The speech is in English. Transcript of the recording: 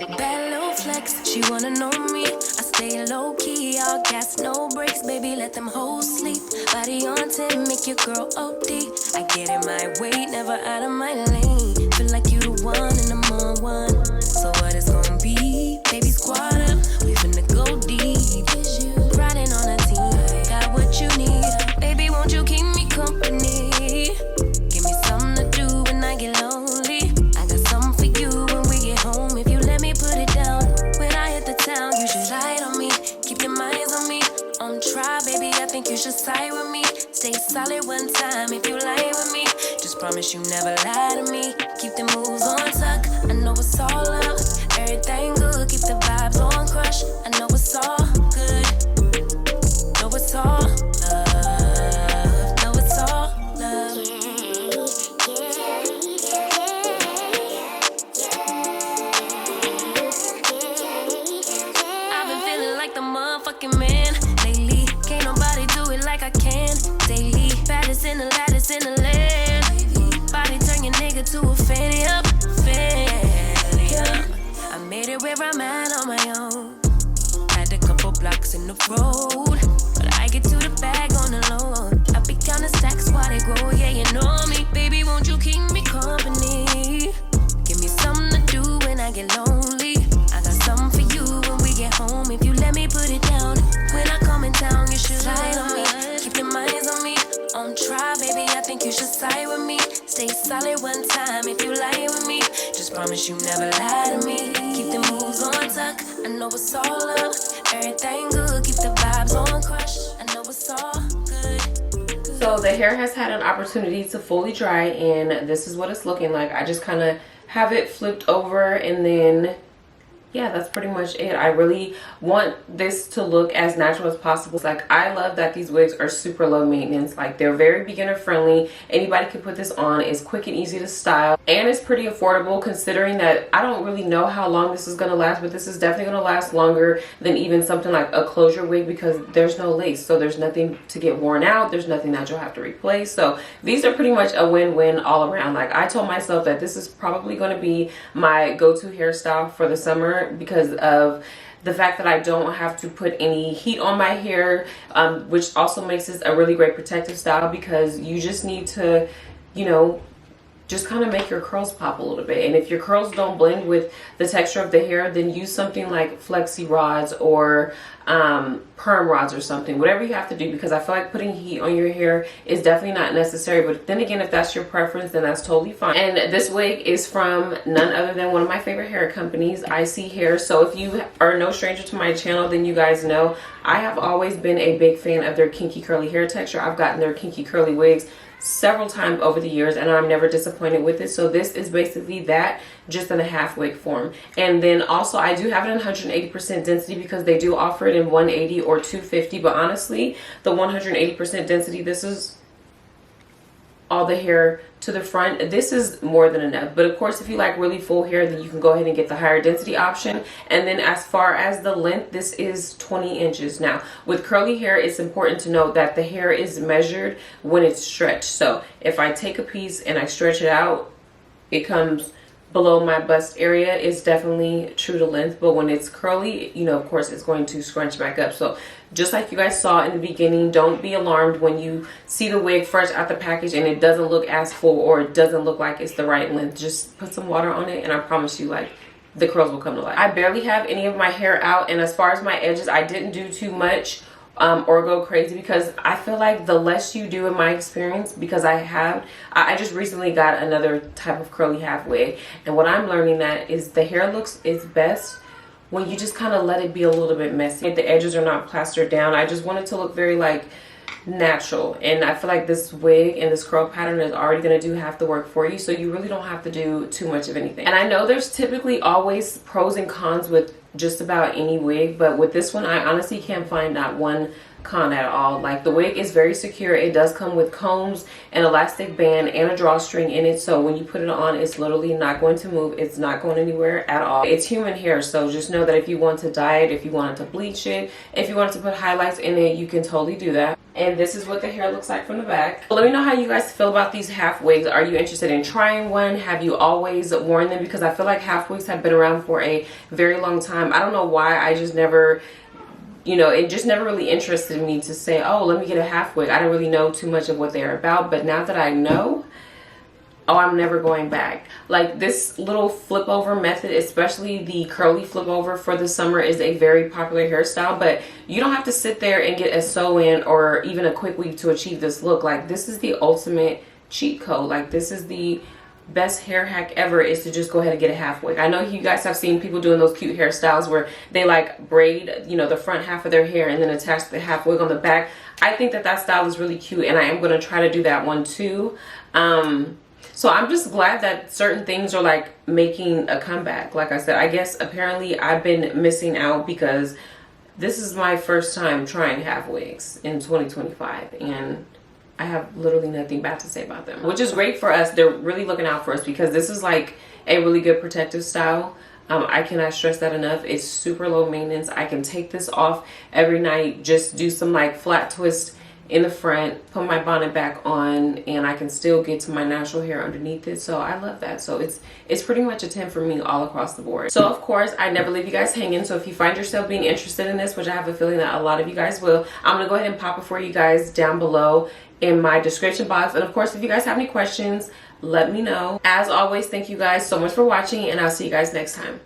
Bad little flex, she wanna know me. I stay low key, all gas, no brakes, baby, let them hoes sleep. Body on 10, make your girl OD. I get in my way, never out of my lane. Feel like you the one and I'm on one. So what it's gonna be? Baby, squad up, we finna go deep. Riding on a team, got what you need. Baby, won't you keep me company? Give me something to do when I get lonely. I got something for you when we get home. If you let me put it down, when I hit the town, you should ride on me. Keep your minds on me. On try, baby, I think you should side with me. Stay solid one time if you lie with me. Just promise you never lie to me. Keep the moves on tuck. I know it's all love. Everything good. Keep the vibes on crush. I know it's all good. Know it's all love. Know it's all love. I've been feeling like the motherfucking man lately. Can't nobody do it like I can daily. Baddest in the lattice in the land. Body turn your nigga to a fanny up, fanny up. I made it where I'm at on my own. Had a couple blocks in the road, but I get to the bag on the low. I be counting stacks while they grow, yeah, you know me. Baby, won't you keep me company? Give me something to do when I get lonely. I got something for you when we get home. If you let me put it down, when I come in town, you should slide on me. Keep your minds on me. On try, baby, I think you should side with me. Stay solid one time if you lie with me. Just promise you never lie to me. Keep the moves on tuck. I know it's all love. Everything good. Keep the vibes on crush. I know it's all good. So the hair has had an opportunity to fully dry, and this is what it's looking like. I just kind of have it flipped over, and then yeah, that's pretty much it. I really want this to look as natural as possible. Like, I love that these wigs are super low maintenance. Like, they're very beginner friendly. Anybody can put this on. It's quick and easy to style, and it's pretty affordable considering that I don't really know how long this is going to last, but this is definitely going to last longer than even something like a closure wig because there's no lace, so there's nothing to get worn out. There's nothing that you'll have to replace. So these are pretty much a win-win all around. Like, I told myself that this is probably going to be my go-to hairstyle for the summer because of the fact that I don't have to put any heat on my hair, which also makes this a really great protective style because you just need to, you know, just kind of make your curls pop a little bit. And if your curls don't blend with the texture of the hair, then use something like flexi rods or perm rods or something, whatever you have to do, because I feel like putting heat on your hair is definitely not necessary. But then again, if that's your preference, then that's totally fine. And this wig is from none other than one of my favorite hair companies, ISEE Hair. So if you are no stranger to my channel, then you guys know I have always been a big fan of their kinky curly hair texture. I've gotten their kinky curly wigs several times over the years, and I'm never disappointed with it. So this is basically that, just in a half wig form. And then also I do have it in 180% density because they do offer it in 180 or 250, but honestly the 180% density, this is all the hair to the front. This is more than enough. But of course, if you like really full hair, then you can go ahead and get the higher density option. And then as far as the length, this is 20 inches. Now with curly hair, it's important to note that the hair is measured when it's stretched. So if I take a piece and I stretch it out, it comes below my bust area. Is definitely true to length, but when it's curly, you know, of course it's going to scrunch back up. So just like you guys saw in the beginning, don't be alarmed when you see the wig fresh out the package and it doesn't look as full or it doesn't look like it's the right length. Just put some water on it and I promise you, like, the curls will come to life. I barely have any of my hair out, and as far as my edges, I didn't do too much or go crazy because I feel like the less you do, in my experience, because I just recently got another type of curly half wig, and what I'm learning that is the hair looks its best when you just kind of let it be a little bit messy. If the edges are not plastered down, I just want it to look very like natural, and I feel like this wig and this curl pattern is already going to do half the work for you, so you really don't have to do too much of anything. And I know there's typically always pros and cons with just about any wig, but with this one I honestly can't find not one con at all. Like, the wig is very secure. It does come with combs, an elastic band, and a drawstring in it, so when you put it on, it's literally not going to move. It's not going anywhere at all. It's human hair, so just know that if you want to dye it, if you wanted to bleach it, if you wanted to put highlights in it, you can totally do that. And this is what the hair looks like from the back. Let me know how you guys feel about these half wigs. Are you interested in trying one? Have you always worn them? Because I feel like half wigs have been around for a very long time. I don't know why. I just never, you know, it just never really interested me to say, oh, let me get a half wig. I don't really know too much of what they're about, but now that I know, oh, I'm never going back. Like, this little flip over method, especially the curly flip over for the summer, is a very popular hairstyle, but you don't have to sit there and get a sew-in or even a quick weave to achieve this look. Like, this is the ultimate cheat code. Like, this is the best hair hack ever, is to just go ahead and get a half wig. I know you guys have seen people doing those cute hairstyles where they like braid, you know, the front half of their hair and then attach the half wig on the back. I think that that style is really cute, and I am going to try to do that one too. So I'm just glad that certain things are like making a comeback. Like I said, I guess apparently I've been missing out because this is my first time trying half wigs in 2025, and I have literally nothing bad to say about them, which is great for us. They're really looking out for us because this is like a really good protective style. I cannot stress that enough. It's super low maintenance. I can take this off every night, just do some like flat twist in the front, put my bonnet back on, and I can still get to my natural hair underneath it. So I love that. So it's pretty much a 10 for me all across the board. So of course, I never leave you guys hanging. So if you find yourself being interested in this, which I have a feeling that a lot of you guys will, I'm gonna go ahead and pop it for you guys down below in my description box. And of course, if you guys have any questions, let me know. As always, thank you guys so much for watching, and I'll see you guys next time.